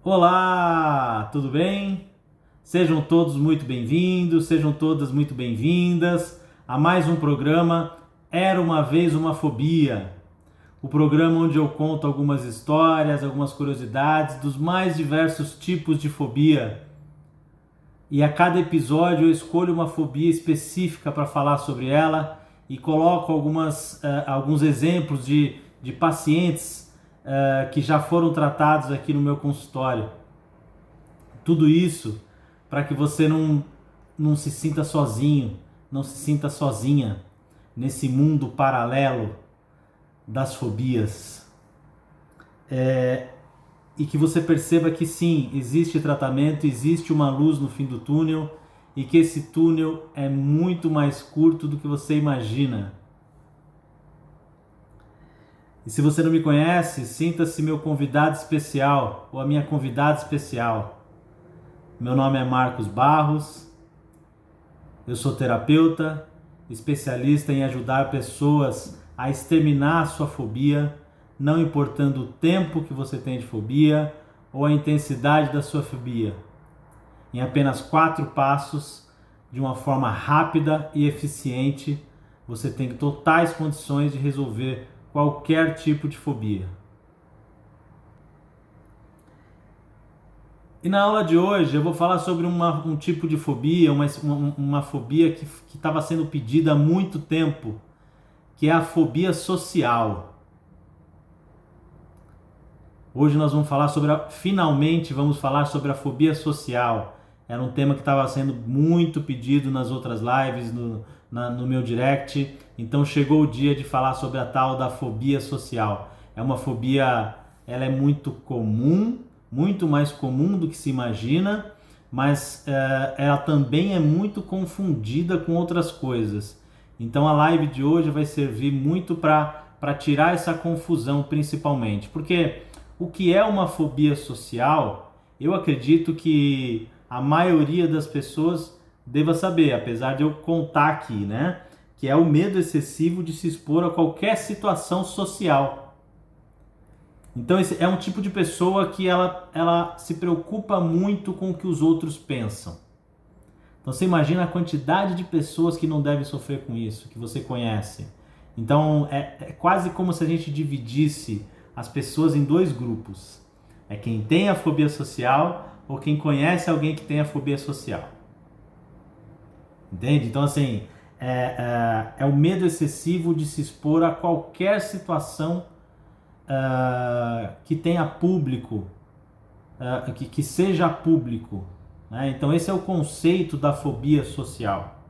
Olá, tudo bem? Sejam todos muito bem-vindos, sejam todas muito bem-vindas a mais um programa Era uma Vez uma Fobia. O programa onde eu conto algumas histórias, algumas curiosidades dos mais diversos tipos de fobia. E a cada episódio eu escolho uma fobia específica para falar sobre ela e coloco alguns exemplos de pacientes que já foram tratados aqui no meu consultório. Tudo isso para que você não se sinta sozinho, não se sinta sozinha nesse mundo paralelo das fobias. E que você perceba que sim, existe tratamento, existe uma luz no fim do túnel e que esse túnel é muito mais curto do que você imagina. E se você não me conhece, sinta-se meu convidado especial ou a minha convidada especial. Meu nome é Marcos Barros, eu sou terapeuta, especialista em ajudar pessoas a exterminar a sua fobia, não importando o tempo que você tem de fobia ou a intensidade da sua fobia. Em apenas 4 passos, de uma forma rápida e eficiente, você tem totais condições de resolver qualquer tipo de fobia. E na aula de hoje eu vou falar sobre um tipo de fobia, uma fobia que estava sendo pedida há muito tempo, que é a fobia social. Hoje nós vamos falar finalmente vamos falar sobre a fobia social. Era um tema que estava sendo muito pedido nas outras lives, no meu direct. Então chegou o dia de falar sobre a tal da fobia social. É uma fobia, ela é muito comum, muito mais comum do que se imagina, mas ela também é muito confundida com outras coisas. Então a live de hoje vai servir muito para tirar essa confusão, principalmente. Porque o que é uma fobia social, eu acredito que a maioria das pessoas deva saber, apesar de eu contar aqui, né? Que é o medo excessivo de se expor a qualquer situação social. Então esse é um tipo de pessoa que ela se preocupa muito com o que os outros pensam. Então você imagina a quantidade de pessoas que não devem sofrer com isso, que você conhece. Então é quase como se a gente dividisse as pessoas em 2 grupos. É quem tem a fobia social ou quem conhece alguém que tem a fobia social. Entende? Então assim, é o medo excessivo de se expor a qualquer situação que tenha público, que seja público. Né? Então esse é o conceito da fobia social.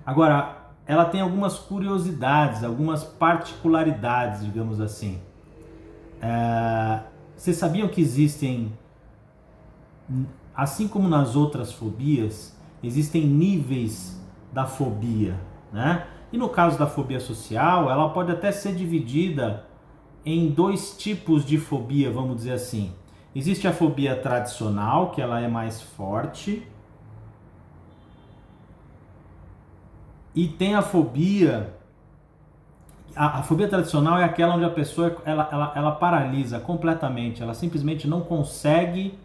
Agora, ela tem algumas curiosidades, algumas particularidades, digamos assim. Vocês sabiam que existem, assim como nas outras fobias, existem níveis da fobia, né? E no caso da fobia social, ela pode até ser dividida em 2 tipos de fobia, vamos dizer assim. Existe a fobia tradicional, que ela é mais forte, e tem a fobia. A fobia tradicional é aquela onde a pessoa ela paralisa completamente, ela simplesmente não consegue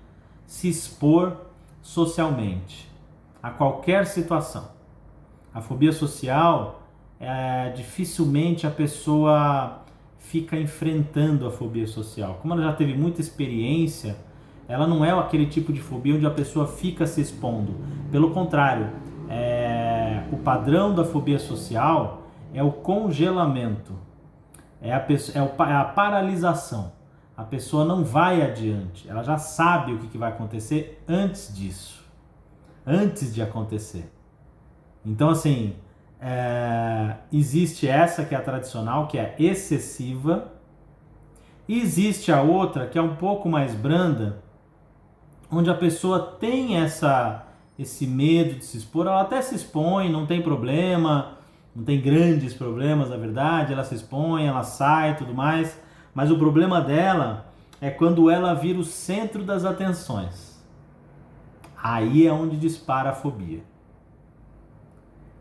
se expor socialmente a qualquer situação. A fobia social, dificilmente a pessoa fica enfrentando a fobia social. Como ela já teve muita experiência, ela não é aquele tipo de fobia onde a pessoa fica se expondo. Pelo contrário, o padrão da fobia social é o congelamento, é a paralisação. A pessoa não vai adiante, ela já sabe o que vai acontecer antes disso, antes de acontecer. Então, assim, existe essa que é a tradicional, que é excessiva, e existe a outra que é um pouco mais branda, onde a pessoa tem esse medo de se expor, ela até se expõe, não tem problema, não tem grandes problemas, na verdade, ela se expõe, ela sai e tudo mais, mas o problema dela é quando ela vira o centro das atenções. Aí é onde dispara a fobia.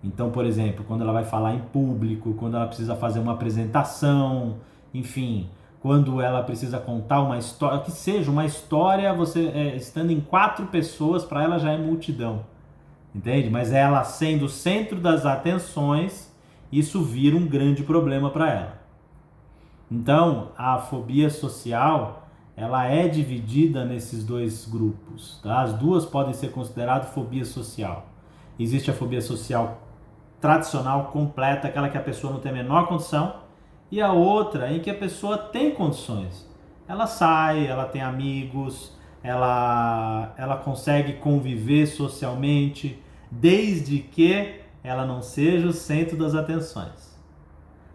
Então, por exemplo, quando ela vai falar em público, quando ela precisa fazer uma apresentação, enfim, quando ela precisa contar uma história, que seja uma história, você estando em 4 pessoas, para ela já é multidão, entende? Mas ela sendo o centro das atenções, isso vira um grande problema para ela. Então, a fobia social, ela é dividida nesses 2 grupos, tá? As duas podem ser consideradas fobia social. Existe a fobia social tradicional, completa, aquela que a pessoa não tem a menor condição, e a outra em que a pessoa tem condições. Ela sai, ela tem amigos, ela consegue conviver socialmente, desde que ela não seja o centro das atenções.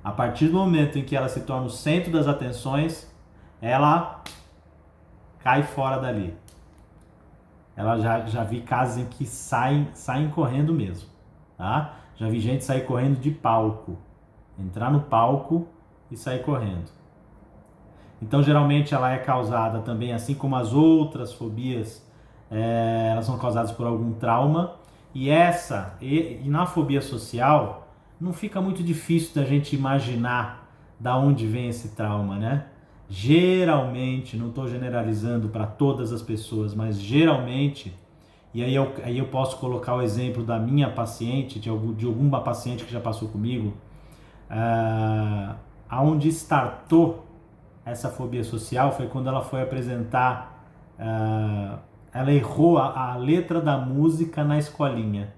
A partir do momento em que ela se torna o centro das atenções, ela cai fora dali. Ela já vi casos em que saem correndo mesmo, tá? Já vi gente sair correndo de palco, entrar no palco e sair correndo. Então, geralmente, ela é causada também, assim como as outras fobias, elas são causadas por algum trauma. E na fobia social, não fica muito difícil da gente imaginar da onde vem esse trauma, né? Geralmente, não estou generalizando para todas as pessoas, mas geralmente, e aí eu posso colocar o exemplo da minha paciente, de alguma paciente que já passou comigo, aonde startou essa fobia social foi quando ela foi apresentar, ela errou a letra da música na escolinha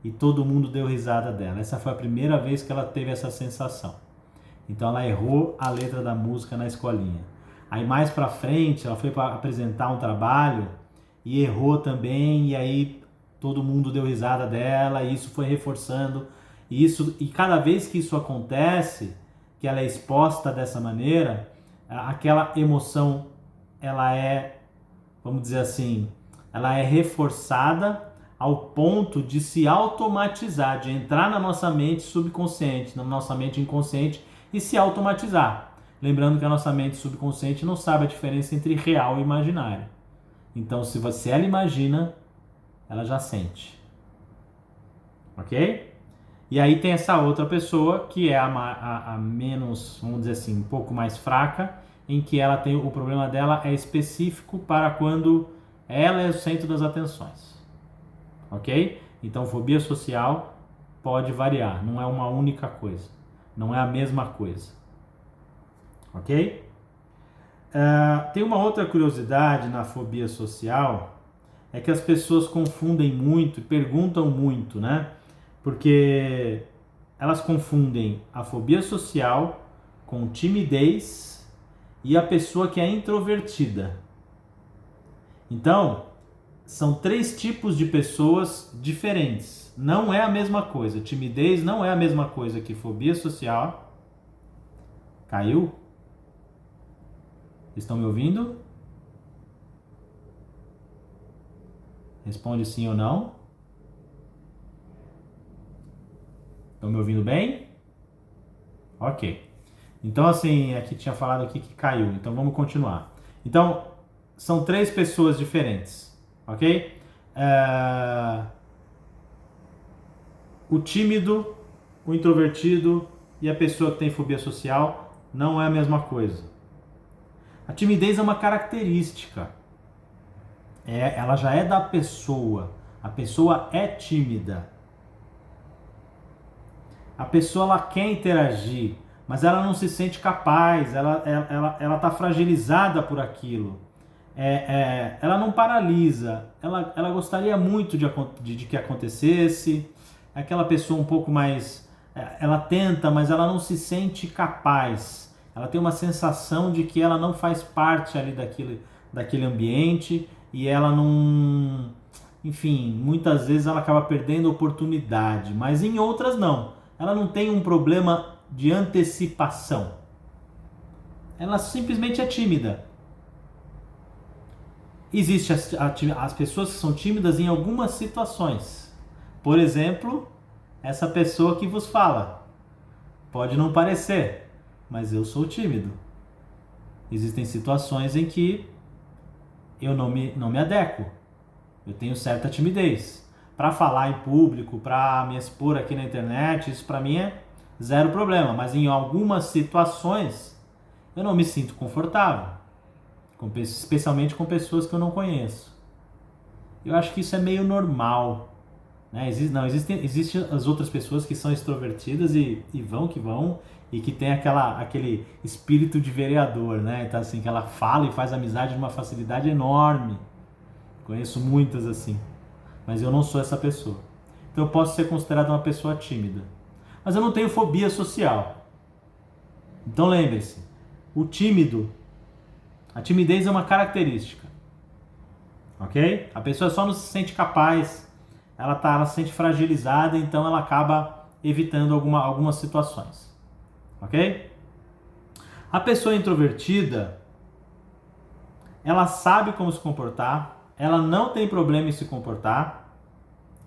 e todo mundo deu risada dela. Essa foi a primeira vez que ela teve essa sensação. Então ela errou a letra da música na escolinha. Aí mais pra frente ela foi para apresentar um trabalho e errou também, e aí todo mundo deu risada dela, e isso foi reforçando. E cada vez que isso acontece, que ela é exposta dessa maneira, aquela emoção, ela é, vamos dizer assim, ela é reforçada ao ponto de se automatizar, de entrar na nossa mente subconsciente, na nossa mente inconsciente e se automatizar. Lembrando que a nossa mente subconsciente não sabe a diferença entre real e imaginário. Então, se ela imagina, ela já sente. Ok? E aí tem essa outra pessoa que é a menos, vamos dizer assim, um pouco mais fraca, em que ela tem o problema dela é específico para quando ela é o centro das atenções. Ok? Então, fobia social pode variar, não é uma única coisa, não é a mesma coisa. Ok? Tem uma outra curiosidade na fobia social, é que as pessoas confundem muito e perguntam muito, né? Porque elas confundem a fobia social com timidez e a pessoa que é introvertida. Então, são 3 tipos de pessoas diferentes. Não é a mesma coisa. Timidez não é a mesma coisa que fobia social. Caiu? Estão me ouvindo? Responde sim ou não. Estão me ouvindo bem? Ok. Então, assim, aqui tinha falado aqui que caiu. Então, vamos continuar. Então, são 3 pessoas diferentes. Ok? O tímido, o introvertido e a pessoa que tem fobia social não é a mesma coisa. A timidez é uma característica. Ela já é da pessoa. A pessoa é tímida. A pessoa ela quer interagir, mas ela não se sente capaz. Ela está fragilizada por aquilo. Ela não paralisa. Ela gostaria muito de que acontecesse. Aquela pessoa um pouco mais... Ela tenta, mas ela não se sente capaz. Ela tem uma sensação de que ela não faz parte ali daquele ambiente e ela não... Enfim, muitas vezes ela acaba perdendo oportunidade, mas em outras não. Ela não tem um problema de antecipação. Ela simplesmente é tímida. Existem as pessoas que são tímidas em algumas situações. Por exemplo, essa pessoa que vos fala. Pode não parecer, mas eu sou tímido. Existem situações em que eu não me adequo. Eu tenho certa timidez. Para falar em público, para me expor aqui na internet, isso para mim é zero problema. Mas em algumas situações eu não me sinto confortável, especialmente com pessoas que eu não conheço. Eu acho que isso é meio normal. Né? Existem as outras pessoas que são extrovertidas e vão que vão, e que tem aquele espírito de vereador, né? Então, assim, que ela fala e faz amizade de uma facilidade enorme. Conheço muitas assim, mas eu não sou essa pessoa. Então eu posso ser considerado uma pessoa tímida. Mas eu não tenho fobia social. Então lembre-se, a timidez é uma característica. Ok? A pessoa só não se sente capaz, ela se sente fragilizada, então ela acaba evitando algumas situações. Ok? A pessoa introvertida, ela sabe como se comportar, ela não tem problema em se comportar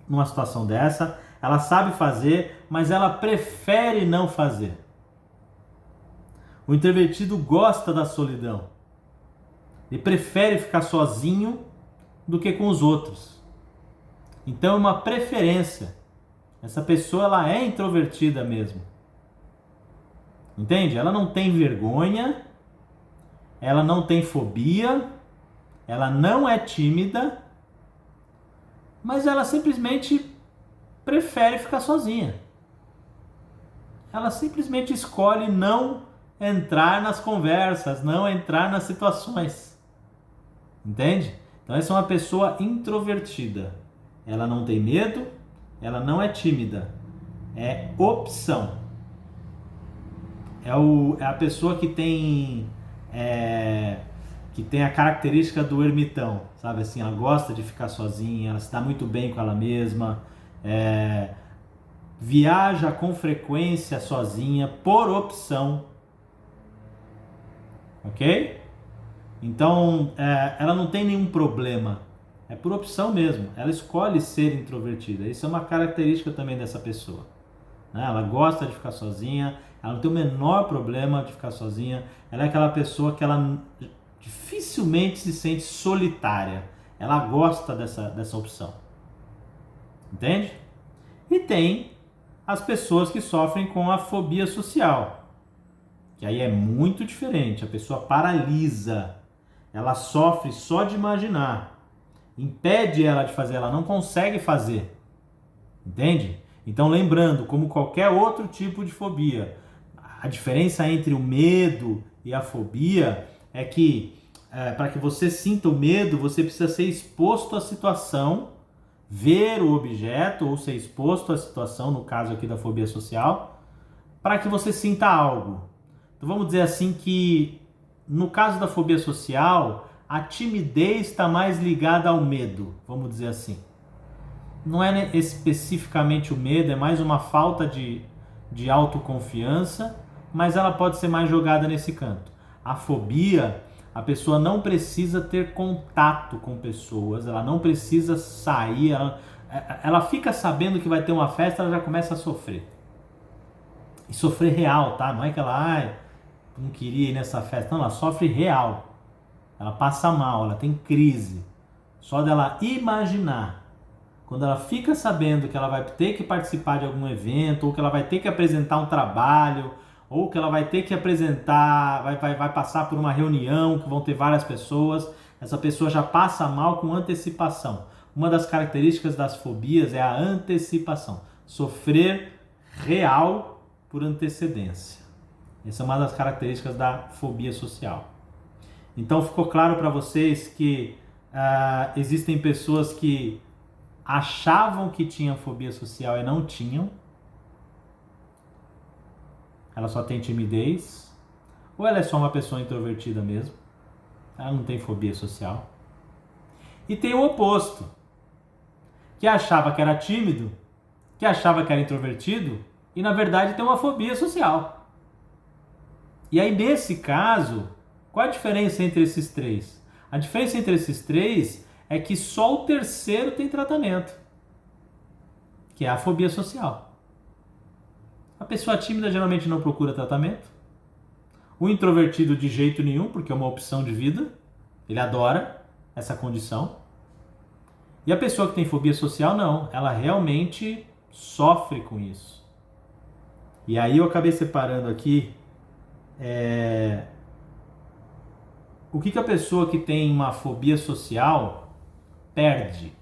numa situação dessa, ela sabe fazer, mas ela prefere não fazer. O introvertido gosta da solidão. Ele prefere ficar sozinho do que com os outros. Então é uma preferência. Essa pessoa, ela é introvertida mesmo. Entende? Ela não tem vergonha, ela não tem fobia, ela não é tímida, mas ela simplesmente prefere ficar sozinha. Ela simplesmente escolhe não entrar nas conversas, não entrar nas situações. Entende? Então essa é uma pessoa introvertida. Ela não tem medo, ela não é tímida. É opção. É a pessoa que tem a característica do ermitão, sabe assim, ela gosta de ficar sozinha, ela se dá muito bem com ela mesma, viaja com frequência sozinha por opção, ok? Então ela não tem nenhum problema, é por opção mesmo, ela escolhe ser introvertida. Isso é uma característica também dessa pessoa, né? Ela gosta de ficar sozinha, ela não tem o menor problema de ficar sozinha, ela é aquela pessoa que ela dificilmente se sente solitária, ela gosta dessa opção, entende? E tem as pessoas que sofrem com a fobia social, que aí é muito diferente, a pessoa paralisa, ela sofre só de imaginar, impede ela de fazer, ela não consegue fazer, entende? Então lembrando, como qualquer outro tipo de fobia, a diferença entre o medo e a fobia é que para que você sinta o medo, você precisa ser exposto à situação, ver o objeto ou ser exposto à situação, no caso aqui da fobia social, para que você sinta algo. Então vamos dizer assim que no caso da fobia social, a timidez está mais ligada ao medo, vamos dizer assim. Não é especificamente o medo, é mais uma falta de autoconfiança, mas ela pode ser mais jogada nesse canto. A fobia, a pessoa não precisa ter contato com pessoas, ela não precisa sair, ela fica sabendo que vai ter uma festa, ela já começa a sofrer. E sofrer real, tá? Não é que ela não queria ir nessa festa, não, ela sofre real. Ela passa mal, ela tem crise. Só dela imaginar. Quando ela fica sabendo que ela vai ter que participar de algum evento, ou que ela vai ter que apresentar um trabalho, ou que ela vai ter que apresentar, vai passar por uma reunião que vão ter várias pessoas, essa pessoa já passa mal com antecipação. Uma das características das fobias é a antecipação. Sofrer real por antecedência. Essa é uma das características da fobia social. Então ficou claro para vocês que existem pessoas que achavam que tinham fobia social e não tinham. Ela só tem timidez. Ou ela é só uma pessoa introvertida mesmo. Ela não tem fobia social. E tem o oposto. Que achava que era tímido, que achava que era introvertido e na verdade tem uma fobia social. E aí nesse caso, qual a diferença entre esses três? A diferença entre esses três é que só o terceiro tem tratamento, que é a fobia social. A pessoa tímida geralmente não procura tratamento. O introvertido de jeito nenhum, porque é uma opção de vida. Ele adora essa condição. E a pessoa que tem fobia social, não. Ela realmente sofre com isso. E aí eu acabei separando aqui o que a pessoa que tem uma fobia social perde?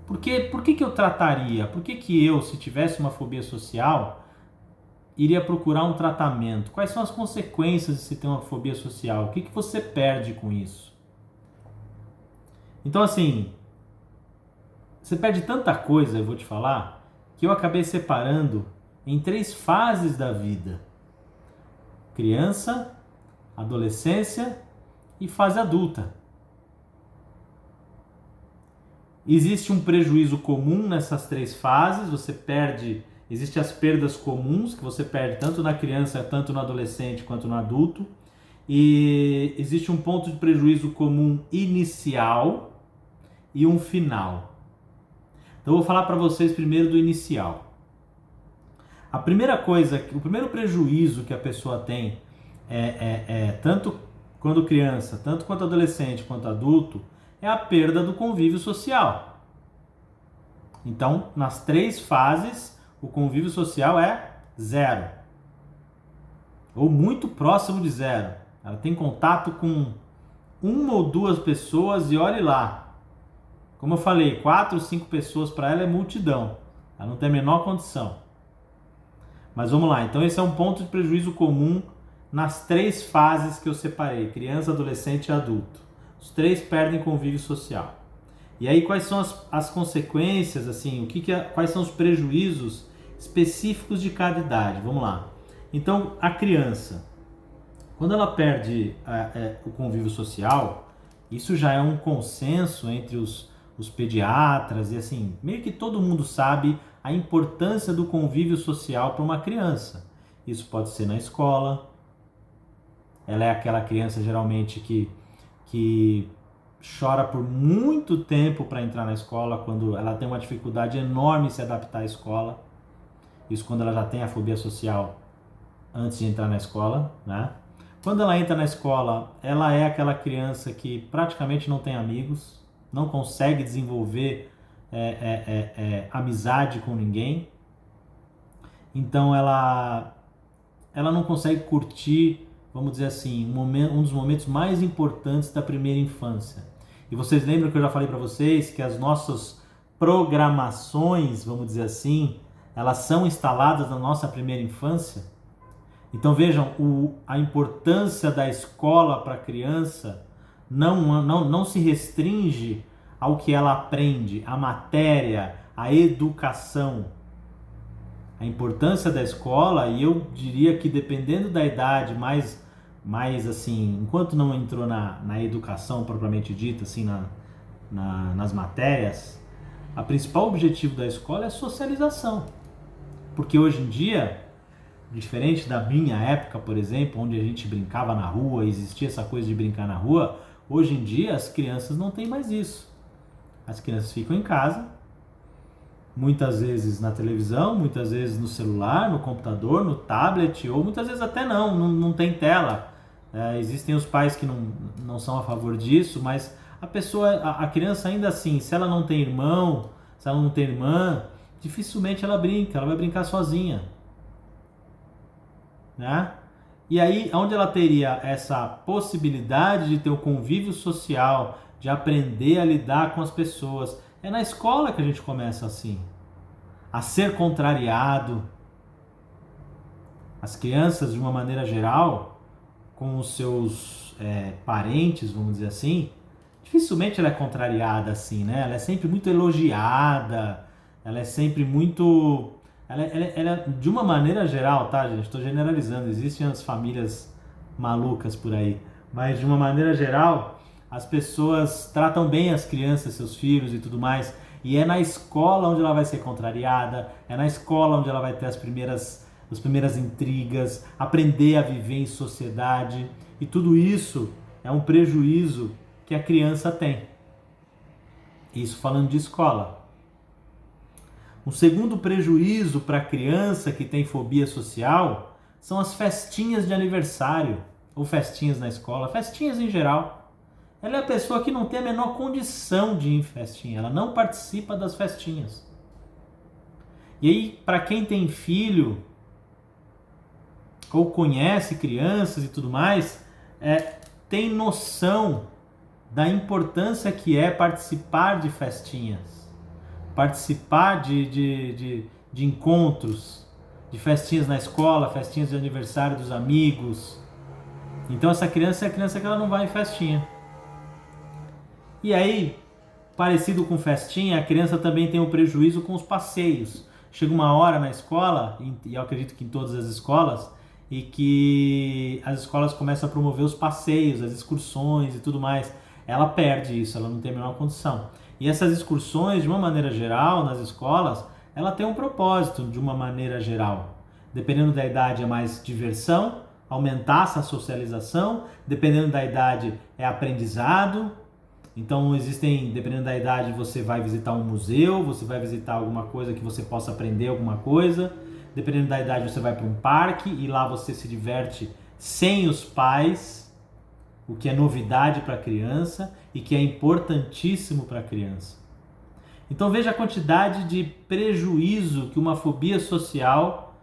Por que eu trataria? Por que eu, se tivesse uma fobia social, iria procurar um tratamento? Quais são as consequências de se ter uma fobia social? O que você perde com isso? Então, assim, você perde tanta coisa, eu vou te falar, que eu acabei separando em 3 fases da vida: criança, adolescência e fase adulta. Existe um prejuízo comum nessas 3 fases, você perde, existem as perdas comuns que você perde tanto na criança, tanto no adolescente quanto no adulto, e existe um ponto de prejuízo comum inicial e um final. Então eu vou falar para vocês primeiro do inicial. A primeira coisa, o primeiro prejuízo que a pessoa tem tanto quando criança, tanto quanto adolescente, quanto adulto, é a perda do convívio social. Então, nas 3 fases, o convívio social é 0. Ou muito próximo de 0. Ela tem contato com 1 ou 2 pessoas e olhe lá. Como eu falei, 4 ou 5 pessoas para ela é multidão. Ela não tem a menor condição. Mas vamos lá, então esse é um ponto de prejuízo comum nas 3 fases que eu separei: criança, adolescente e adulto. Os 3 perdem convívio social. E aí quais são as consequências, assim, quais são os prejuízos específicos de cada idade? Vamos lá. Então, a criança, quando ela perde o convívio social, isso já é um consenso entre os pediatras e assim, meio que todo mundo sabe a importância do convívio social para uma criança. Isso pode ser na escola. Ela é aquela criança geralmente que chora por muito tempo para entrar na escola, quando ela tem uma dificuldade enorme em se adaptar à escola. Isso quando ela já tem a fobia social antes de entrar na escola, né? Quando ela entra na escola, ela é aquela criança que praticamente não tem amigos, não consegue desenvolver amizade com ninguém. Então ela não consegue curtir, vamos dizer assim, um dos momentos mais importantes da primeira infância. E vocês lembram que eu já falei para vocês que as nossas programações, vamos dizer assim, elas são instaladas na nossa primeira infância? Então vejam, a importância da escola para a criança não se restringe ao que ela aprende, a matéria, a educação. A importância da escola, e eu diria que dependendo da idade, mais assim, enquanto não entrou na educação propriamente dita, assim, nas matérias, o principal objetivo da escola é a socialização. Porque hoje em dia, diferente da minha época, por exemplo, onde a gente brincava na rua, existia essa coisa de brincar na rua, hoje em dia as crianças não têm mais isso. As crianças ficam em casa, muitas vezes na televisão, muitas vezes no celular, no computador, no tablet, ou muitas vezes até não tem tela. Existem os pais que não são a favor disso, mas a criança ainda assim, se ela não tem irmão, se ela não tem irmã, dificilmente ela brinca, ela vai brincar sozinha. Né? E aí, onde ela teria essa possibilidade de ter o convívio social, de aprender a lidar com as pessoas, é na escola que a gente começa assim, a ser contrariado. As crianças, de uma maneira geral, com os seus parentes, vamos dizer assim, dificilmente ela é contrariada assim, né? Ela é sempre muito elogiada, ela é sempre muito... Ela, de uma maneira geral, tá, gente? Estou generalizando, existem as famílias malucas por aí, mas de uma maneira geral, as pessoas tratam bem as crianças, seus filhos e tudo mais, e é na escola onde ela vai ser contrariada, é na escola onde ela vai ter as primeiras intrigas, aprender a viver em sociedade, e tudo isso é um prejuízo que a criança tem. Isso falando de escola. Um segundo prejuízo para a criança que tem fobia social são as festinhas de aniversário, ou festinhas na escola, festinhas em geral. Ela é a pessoa que não tem a menor condição de ir em festinha, ela não participa das festinhas. E aí, para quem tem filho, ou conhece crianças e tudo mais, tem noção da importância que é participar de festinhas, participar de encontros, de festinhas na escola, festinhas de aniversário dos amigos. Então essa criança é a criança que ela não vai em festinha. E aí, parecido com festinha, a criança também tem um prejuízo com os passeios. Chega uma hora na escola, e eu acredito que em todas as escolas, e que as escolas começam a promover os passeios, as excursões e tudo mais. Ela perde isso, ela não tem a menor condição. E essas excursões, de uma maneira geral, nas escolas, ela tem um propósito, de uma maneira geral. Dependendo da idade é mais diversão, aumentar essa socialização, dependendo da idade é aprendizado. Então existem, dependendo da idade, você vai visitar um museu, você vai visitar alguma coisa que você possa aprender alguma coisa. Dependendo da idade, você vai para um parque e lá você se diverte sem os pais, o que é novidade para a criança e que é importantíssimo para a criança. Então veja a quantidade de prejuízo que uma fobia social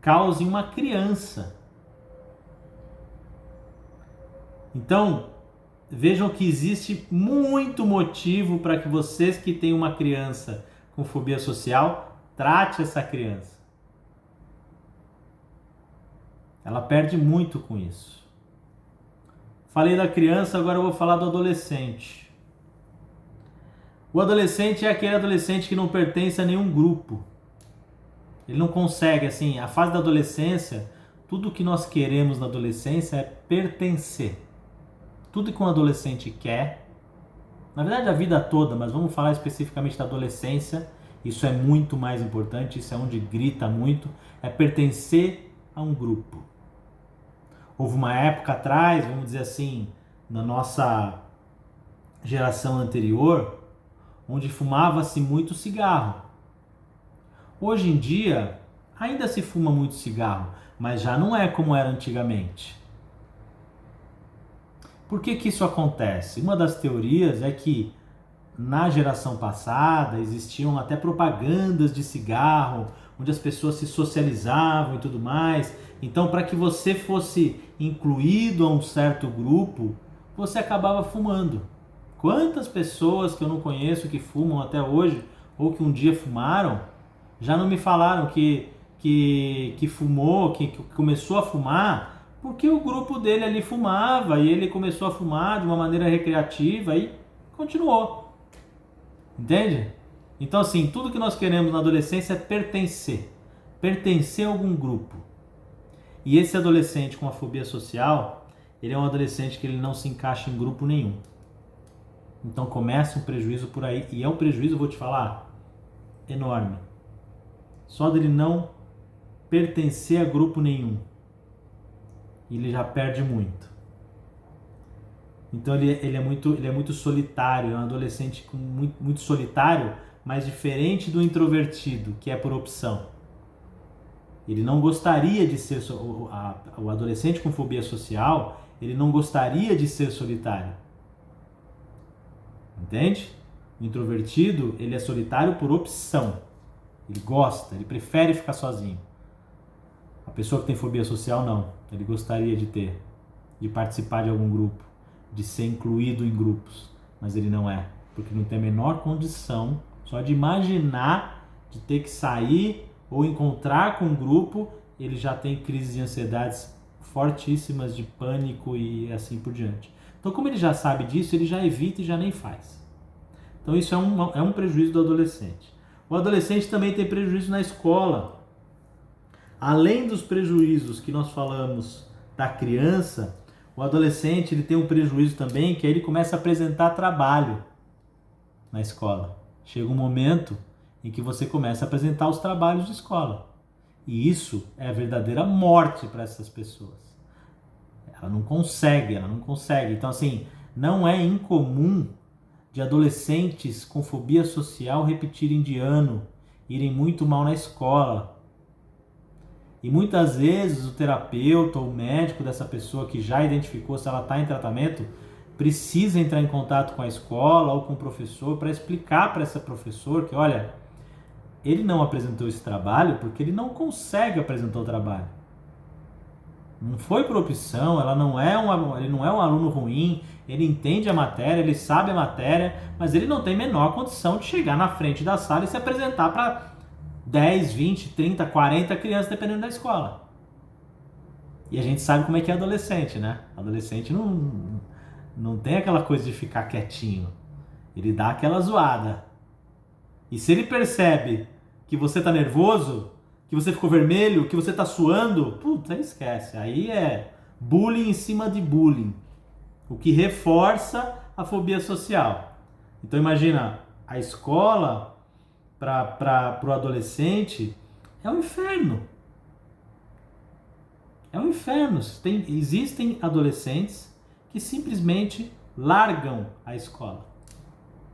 causa em uma criança. Então, vejam que existe muito motivo para que vocês que têm uma criança com fobia social, trate essa criança. Ela perde muito com isso. Falei da criança, agora eu vou falar do adolescente. O adolescente é aquele adolescente que não pertence a nenhum grupo. Ele não consegue, assim, a fase da adolescência, tudo que nós queremos na adolescência é pertencer. Tudo que um adolescente quer, na verdade a vida toda, mas vamos falar especificamente da adolescência, isso é muito mais importante, isso é onde grita muito, é pertencer a um grupo. Houve uma época atrás, vamos dizer assim, na nossa geração anterior, onde fumava-se muito cigarro. Hoje em dia, ainda se fuma muito cigarro, mas já não é como era antigamente. Por que que isso acontece? Uma das teorias é que na geração passada existiam até propagandas de cigarro, onde as pessoas se socializavam e tudo mais. Então, para que você fosse incluído a um certo grupo, você acabava fumando. Quantas pessoas que eu não conheço que fumam até hoje, ou que um dia fumaram, já não me falaram que fumou, que começou a fumar, porque o grupo dele ali fumava e ele começou a fumar de uma maneira recreativa e continuou. Entende? Então, assim, tudo que nós queremos na adolescência é pertencer. Pertencer a algum grupo. E esse adolescente com a fobia social, ele é um adolescente que ele não se encaixa em grupo nenhum. Então começa um prejuízo por aí. E é um prejuízo, vou te falar, enorme. Só dele não pertencer a grupo nenhum, ele já perde muito. Então ele é muito solitário, é um adolescente muito solitário, mas diferente do introvertido, que é por opção. Ele não gostaria de ser, o adolescente com fobia social, ele não gostaria de ser solitário. Entende? O introvertido, ele é solitário por opção. Ele gosta, ele prefere ficar sozinho. A pessoa que tem fobia social, não. Ele gostaria de participar de algum grupo, de ser incluído em grupos, mas ele não é, porque não tem a menor condição, só de imaginar de ter que sair ou encontrar com um grupo, ele já tem crises de ansiedades fortíssimas, de pânico e assim por diante. Então, como ele já sabe disso, ele já evita e já nem faz. Então, isso é um prejuízo do adolescente. O adolescente também tem prejuízo na escola. Além dos prejuízos que nós falamos da criança, o adolescente ele tem um prejuízo também, que aí ele começa a apresentar trabalho na escola. Chega um momento em que você começa a apresentar os trabalhos de escola. E isso é a verdadeira morte para essas pessoas. Ela não consegue. Então, assim, não é incomum de adolescentes com fobia social repetirem de ano, irem muito mal na escola. E muitas vezes o terapeuta ou o médico dessa pessoa que já identificou se ela está em tratamento, precisa entrar em contato com a escola ou com o professor para explicar para essa professor que, olha, ele não apresentou esse trabalho porque ele não consegue apresentar o trabalho. Não foi por opção, ele não é um aluno ruim, ele entende a matéria, ele sabe a matéria, mas ele não tem a menor condição de chegar na frente da sala e se apresentar para 10, 20, 30, 40 crianças, dependendo da escola. E a gente sabe como é que é adolescente, né? Adolescente não tem aquela coisa de ficar quietinho. Ele dá aquela zoada. E se ele percebe que você tá nervoso, que você ficou vermelho, que você tá suando, puta, esquece. Aí é bullying em cima de bullying. O que reforça a fobia social. Então imagina, a escola para o adolescente é um inferno. É um inferno. Existem adolescentes que simplesmente largam a escola.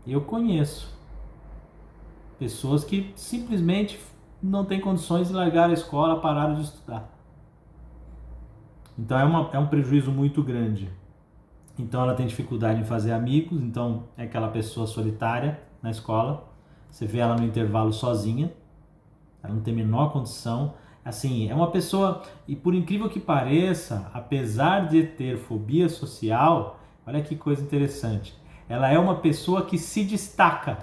Eu conheço pessoas que simplesmente não têm condições de largar a escola, pararam de estudar. Então é um prejuízo muito grande. Então ela tem dificuldade em fazer amigos, então é aquela pessoa solitária na escola. Você vê ela no intervalo sozinha, ela não tem a menor condição. Assim, é uma pessoa, e por incrível que pareça, apesar de ter fobia social, olha que coisa interessante, ela é uma pessoa que se destaca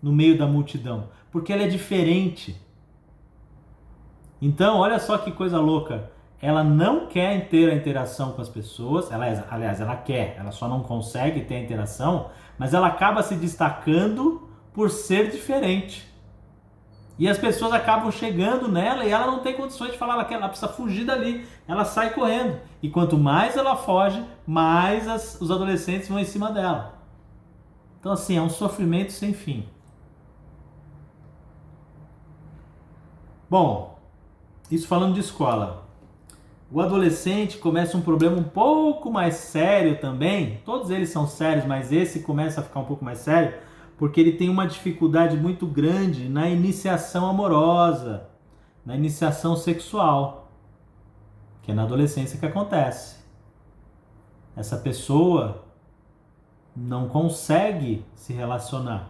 no meio da multidão, porque ela é diferente. Então, olha só que coisa louca, ela não quer ter a interação com as pessoas, aliás, ela quer, ela só não consegue ter a interação, mas ela acaba se destacando por ser diferente. E as pessoas acabam chegando nela e ela não tem condições de falar, ela precisa fugir dali, ela sai correndo. E quanto mais ela foge, mais os adolescentes vão em cima dela. Então assim, é um sofrimento sem fim. Bom, isso falando de escola. O adolescente começa um problema um pouco mais sério também. Todos eles são sérios, mas esse começa a ficar um pouco mais sério, porque ele tem uma dificuldade muito grande na iniciação amorosa, na iniciação sexual, que é na adolescência que acontece. Essa pessoa não consegue se relacionar,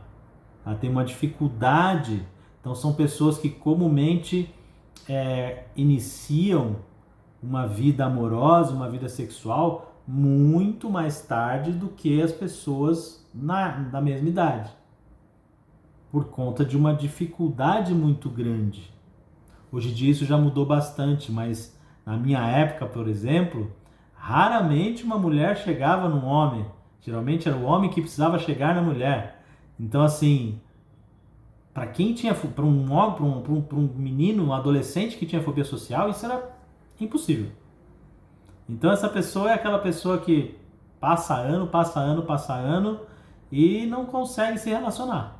ela tem uma dificuldade. Então são pessoas que comumente iniciam uma vida amorosa, uma vida sexual muito mais tarde do que as pessoas da mesma idade, por conta de uma dificuldade muito grande. Hoje em dia isso já mudou bastante, mas na minha época, por exemplo, raramente uma mulher chegava num homem. Geralmente era o homem que precisava chegar na mulher. Então assim, para um menino, um adolescente que tinha fobia social, isso era impossível. Então essa pessoa é aquela pessoa que passa ano e não consegue se relacionar.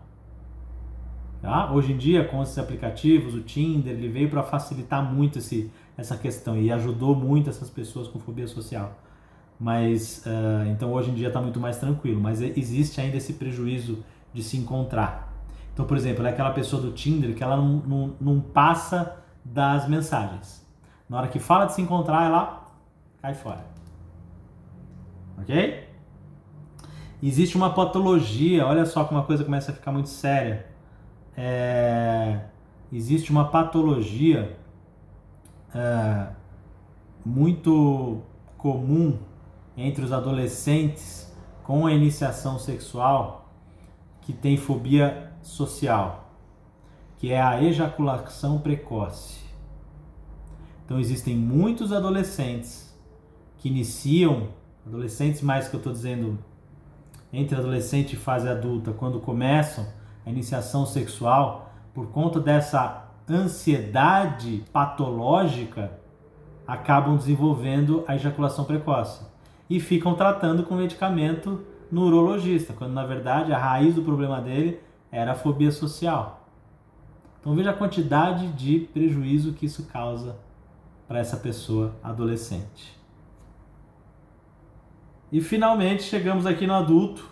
Tá? Hoje em dia, com esses aplicativos, o Tinder, ele veio para facilitar muito essa questão e ajudou muito essas pessoas com fobia social. Mas, então hoje em dia está muito mais tranquilo, mas existe ainda esse prejuízo de se encontrar. Então, por exemplo, é aquela pessoa do Tinder que ela não passa das mensagens. Na hora que fala de se encontrar, ela cai fora. Ok? Existe uma patologia, olha só como a coisa começa a ficar muito séria. Existe uma patologia muito comum entre os adolescentes com a iniciação sexual que tem fobia social, que é a ejaculação precoce. Então existem muitos adolescentes que iniciam, adolescentes mais que eu estou dizendo, entre adolescente e fase adulta, quando começam a iniciação sexual, por conta dessa ansiedade patológica, acabam desenvolvendo a ejaculação precoce e ficam tratando com medicamento no urologista, quando na verdade a raiz do problema dele era a fobia social. Então veja a quantidade de prejuízo que isso causa para essa pessoa adolescente. E finalmente chegamos aqui no adulto.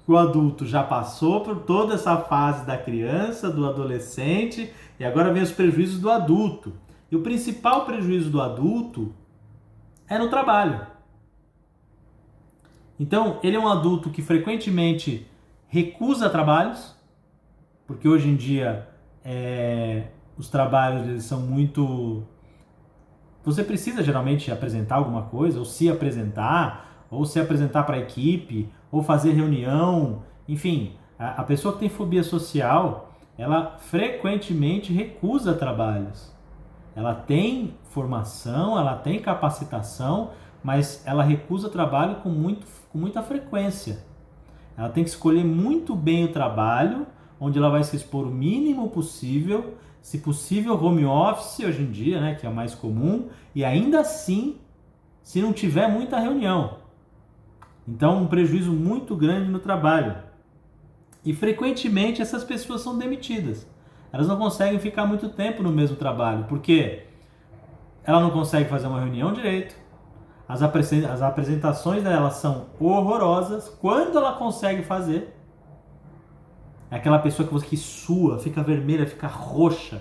O adulto já passou por toda essa fase da criança, do adolescente, e agora vem os prejuízos do adulto. E o principal prejuízo do adulto é no trabalho. Então, ele é um adulto que frequentemente recusa trabalhos, porque hoje em dia os trabalhos eles são muito Você precisa geralmente apresentar alguma coisa, ou se apresentar para a equipe, ou fazer reunião, enfim, a pessoa que tem fobia social, ela frequentemente recusa trabalhos. Ela tem formação, ela tem capacitação, mas ela recusa trabalho com muita frequência. Ela tem que escolher muito bem o trabalho, onde ela vai se expor o mínimo possível, se possível home office hoje em dia, né, que é o mais comum, e ainda assim, se não tiver muita reunião. Então, um prejuízo muito grande no trabalho. E frequentemente essas pessoas são demitidas. Elas não conseguem ficar muito tempo no mesmo trabalho, porque ela não consegue fazer uma reunião direito, as apresentações dela são horrorosas. Quando ela consegue fazer, é aquela pessoa que sua, fica vermelha, fica roxa.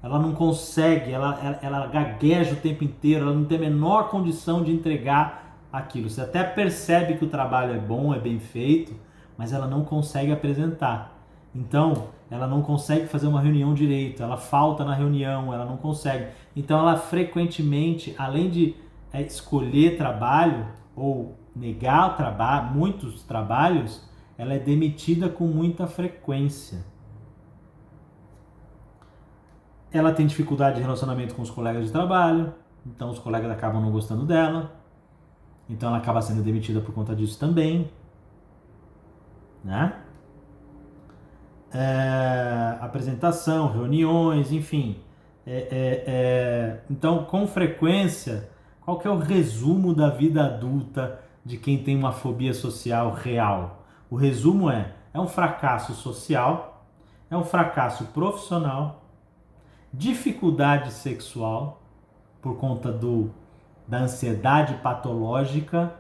Ela não consegue, ela gagueja o tempo inteiro, ela não tem a menor condição de entregar aquilo. Você até percebe que o trabalho é bom, é bem feito, mas ela não consegue apresentar. Então, ela não consegue fazer uma reunião direito, ela falta na reunião, ela não consegue. Então, ela frequentemente, além de escolher trabalho ou negar muitos trabalhos, ela é demitida com muita frequência. Ela tem dificuldade de relacionamento com os colegas de trabalho, então os colegas acabam não gostando dela, então ela acaba sendo demitida por conta disso também, né? Apresentação, reuniões, enfim. Então, com frequência, qual que é o resumo da vida adulta de quem tem uma fobia social real? O resumo é um fracasso social, é um fracasso profissional, dificuldade sexual por conta da ansiedade patológica.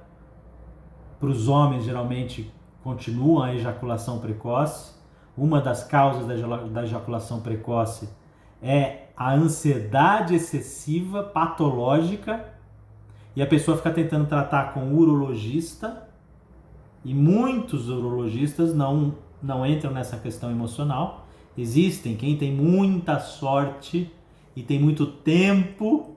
Para os homens, geralmente, continua a ejaculação precoce. Uma das causas da ejaculação precoce é a ansiedade excessiva patológica, e a pessoa fica tentando tratar com o urologista, e muitos urologistas não entram nessa questão emocional. Existem quem tem muita sorte e tem muito tempo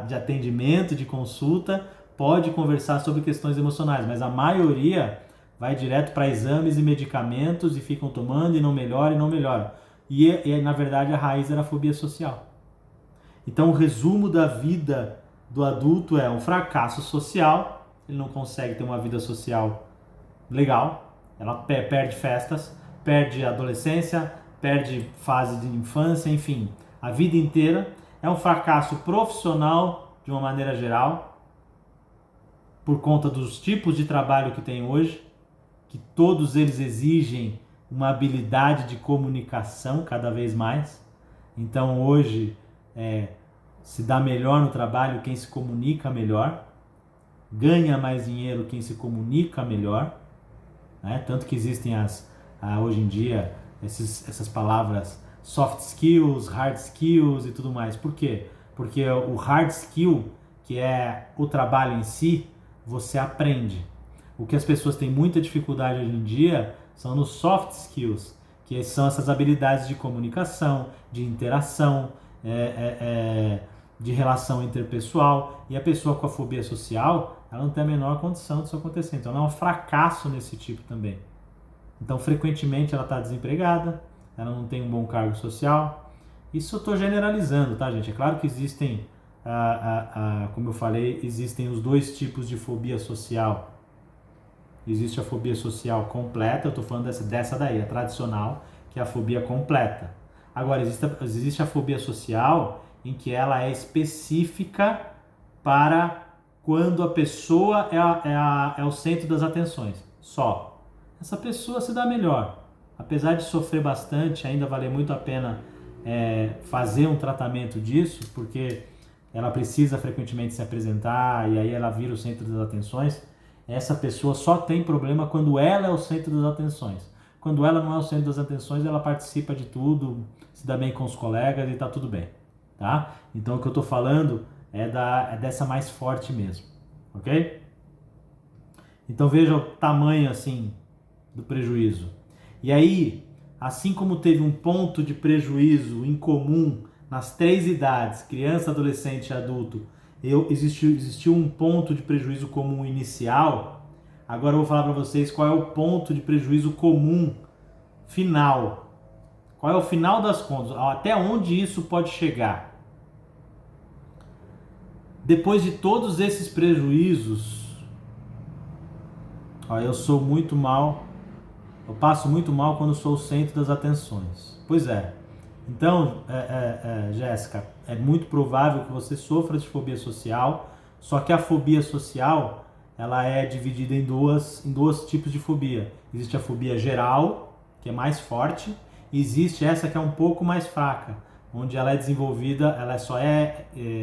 de atendimento, de consulta, pode conversar sobre questões emocionais, mas a maioria vai direto para exames e medicamentos e ficam tomando e não melhora. E na verdade a raiz era a fobia social. Então o resumo da vida do adulto é um fracasso social, ele não consegue ter uma vida social legal, ela perde festas, perde adolescência, perde fase de infância, enfim, a vida inteira. É um fracasso profissional de uma maneira geral, por conta dos tipos de trabalho que tem hoje, que todos eles exigem uma habilidade de comunicação cada vez mais. Então hoje se dá melhor no trabalho quem se comunica melhor, ganha mais dinheiro quem se comunica melhor, né? Tanto que existem hoje em dia essas palavras soft skills, hard skills e tudo mais. Por quê? Porque o hard skill, que é o trabalho em si, você aprende. O que as pessoas têm muita dificuldade hoje em dia são nos soft skills, que são essas habilidades de comunicação, de interação, de relação interpessoal. E a pessoa com a fobia social, ela não tem a menor condição disso acontecer. Então ela é um fracasso nesse tipo também. Então frequentemente ela está desempregada, ela não tem um bom cargo social. Isso eu estou generalizando, tá, gente? É claro que existem, como eu falei, existem os dois tipos de fobia social. Existe a fobia social completa, eu estou falando dessa daí, a tradicional, que é a fobia completa. Agora, existe a fobia social em que ela é específica para quando a pessoa é o centro das atenções, só. Essa pessoa se dá melhor. Apesar de sofrer bastante, ainda vale muito a pena fazer um tratamento disso, porque ela precisa frequentemente se apresentar e aí ela vira o centro das atenções. Essa pessoa só tem problema quando ela é o centro das atenções. Quando ela não é o centro das atenções, ela participa de tudo, se dá bem com os colegas e tá tudo bem, tá? Então o que eu tô falando é dessa mais forte mesmo, ok? Então veja o tamanho assim do prejuízo. E aí, assim como teve um ponto de prejuízo em comum nas 3 idades, criança, adolescente e adulto, existiu um ponto de prejuízo comum inicial. Agora eu vou falar para vocês qual é o ponto de prejuízo comum final. Qual é o final das contas? Até onde isso pode chegar? Depois de todos esses prejuízos, eu sou muito mal, eu passo muito mal quando sou o centro das atenções. Pois é. Então, Jéssica, é muito provável que você sofra de fobia social, só que a fobia social, ela é dividida em dois tipos de fobia. Existe a fobia geral, que é mais forte, e existe essa que é um pouco mais fraca, onde ela é desenvolvida,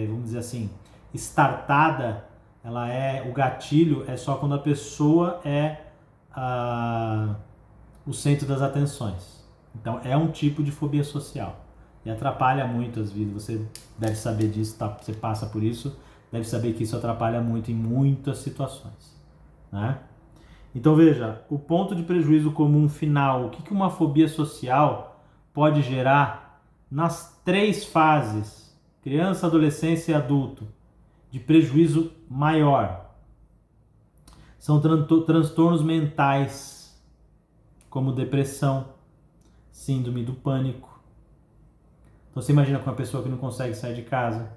vamos dizer assim, startada, o gatilho é só quando a pessoa é o centro das atenções. Então é um tipo de fobia social e atrapalha muito as vidas. Você deve saber disso, tá? Você passa por isso, deve saber que isso atrapalha muito em muitas situações, né? Então veja, o ponto de prejuízo comum final, o que uma fobia social pode gerar nas 3 fases, criança, adolescência e adulto, de prejuízo maior. São transtornos mentais, como depressão, síndrome do pânico. Então você imagina com uma pessoa que não consegue sair de casa.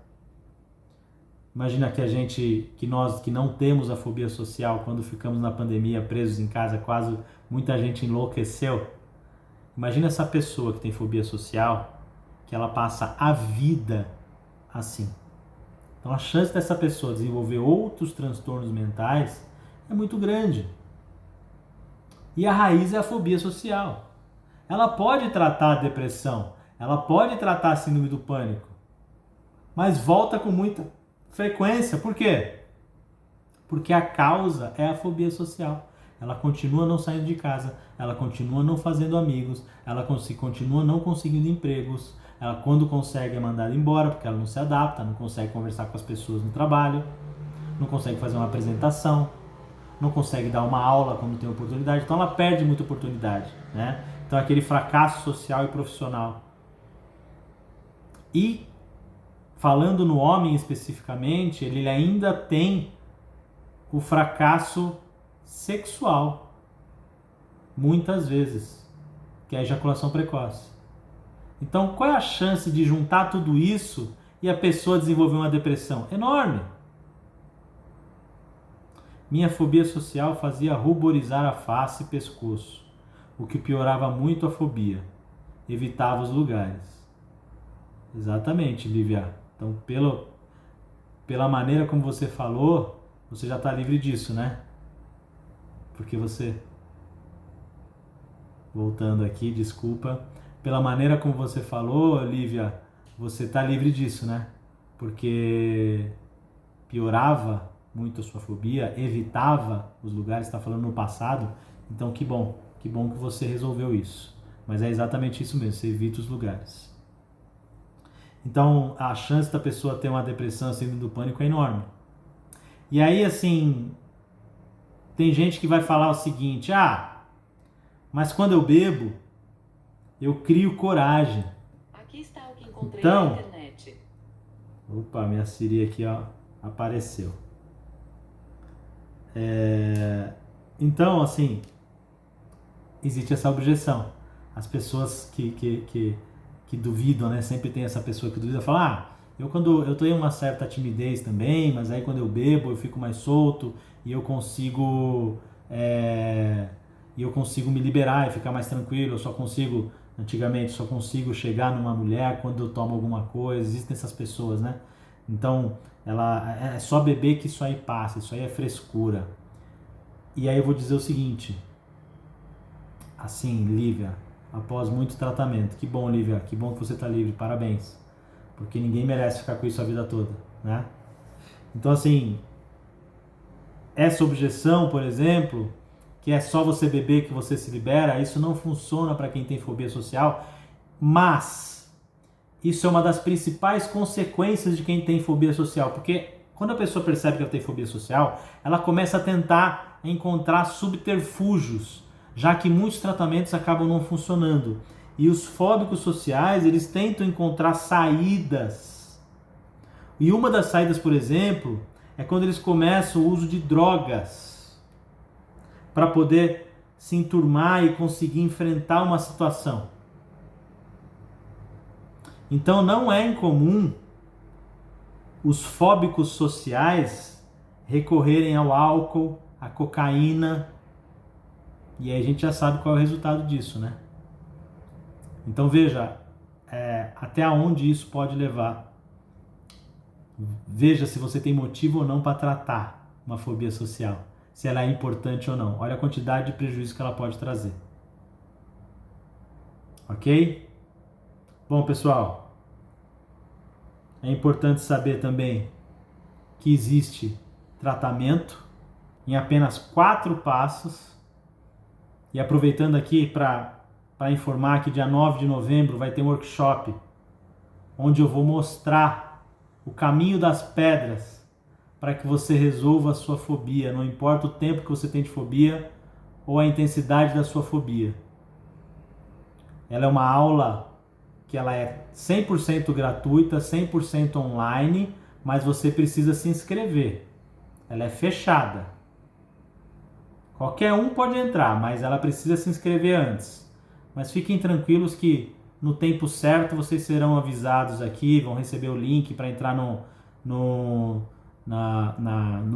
Imagina que nós que não temos a fobia social, quando ficamos na pandemia presos em casa, quase muita gente enlouqueceu. Imagina essa pessoa que tem fobia social, que ela passa a vida assim. Então a chance dessa pessoa desenvolver outros transtornos mentais é muito grande. E a raiz é a fobia social. Ela pode tratar a depressão, ela pode tratar a síndrome do pânico, mas volta com muita frequência. Por quê? Porque a causa é a fobia social. Ela continua não saindo de casa, ela continua não fazendo amigos, ela continua não conseguindo empregos, ela quando consegue é mandada embora porque ela não se adapta, não consegue conversar com as pessoas no trabalho, não consegue fazer uma apresentação, não consegue dar uma aula quando tem oportunidade, então ela perde muita oportunidade, né? Então aquele fracasso social e profissional. E falando no homem especificamente, ele ainda tem o fracasso sexual, muitas vezes, que é a ejaculação precoce. Então qual é a chance de juntar tudo isso e a pessoa desenvolver uma depressão? Enorme! Minha fobia social fazia ruborizar a face e pescoço, o que piorava muito a fobia. Evitava os lugares. Exatamente, Lívia. Então, pela maneira como você falou, você já está livre disso, né? Porque você... Voltando aqui, desculpa. Pela maneira como você falou, Lívia, você está livre disso, né? Porque piorava muito a sua fobia, evitava os lugares, está falando no passado. Então, que bom que você resolveu isso. Mas é exatamente isso mesmo, você evita os lugares. Então, a chance da pessoa ter uma depressão, síndrome do pânico é enorme. E aí, assim, tem gente que vai falar o seguinte: mas quando eu bebo, eu crio coragem. Aqui está o que encontrei na internet. Opa, minha Siri aqui, apareceu. Então, assim, existe essa objeção. As pessoas que duvidam, né? Sempre tem essa pessoa que duvida, fala: eu tenho uma certa timidez também, mas aí quando eu bebo eu fico mais solto e eu consigo me liberar e ficar mais tranquilo. Antigamente só consigo chegar numa mulher quando eu tomo alguma coisa. Existem essas pessoas, né? Então, é só beber que isso aí passa, isso aí é frescura. E aí eu vou dizer o seguinte, assim, Lívia, após muito tratamento, que bom, Lívia, que bom que você está livre, parabéns, porque ninguém merece ficar com isso a vida toda, né? Então, assim, essa objeção, por exemplo, que é só você beber que você se libera, isso não funciona para quem tem fobia social, mas isso é uma das principais consequências de quem tem fobia social, porque quando a pessoa percebe que ela tem fobia social, ela começa a tentar encontrar subterfúgios, já que muitos tratamentos acabam não funcionando. E os fóbicos sociais, eles tentam encontrar saídas. E uma das saídas, por exemplo, é quando eles começam o uso de drogas para poder se enturmar e conseguir enfrentar uma situação. Então não é incomum os fóbicos sociais recorrerem ao álcool, à cocaína, e aí a gente já sabe qual é o resultado disso, né? Então veja, até onde isso pode levar. Veja se você tem motivo ou não para tratar uma fobia social, se ela é importante ou não. Olha a quantidade de prejuízo que ela pode trazer. Ok? Bom, pessoal, é importante saber também que existe tratamento em apenas 4 passos. E aproveitando aqui para informar que dia 9 de novembro vai ter um workshop onde eu vou mostrar o caminho das pedras para que você resolva a sua fobia, não importa o tempo que você tem de fobia ou a intensidade da sua fobia. Ela é uma aula que ela é 100% gratuita, 100% online, mas você precisa se inscrever. Ela é fechada. Qualquer um pode entrar, mas ela precisa se inscrever antes. Mas fiquem tranquilos que no tempo certo vocês serão avisados aqui, vão receber o link para entrar no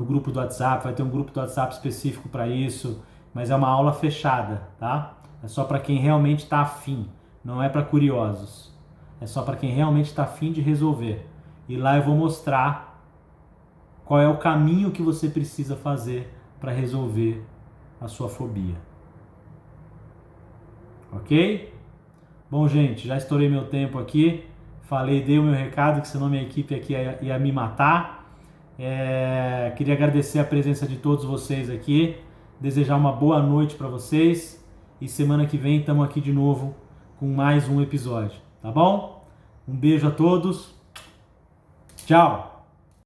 grupo do WhatsApp, vai ter um grupo do WhatsApp específico para isso, mas é uma aula fechada, tá? É só para quem realmente está afim, não é para curiosos. É só para quem realmente está afim de resolver. E lá eu vou mostrar qual é o caminho que você precisa fazer para resolver a sua fobia. Ok? Bom, gente, já estourei meu tempo aqui. Falei, dei o meu recado, que senão minha equipe aqui ia me matar. Queria agradecer a presença de todos vocês aqui. Desejar uma boa noite para vocês. E semana que vem estamos aqui de novo com mais um episódio. Tá bom? Um beijo a todos. Tchau!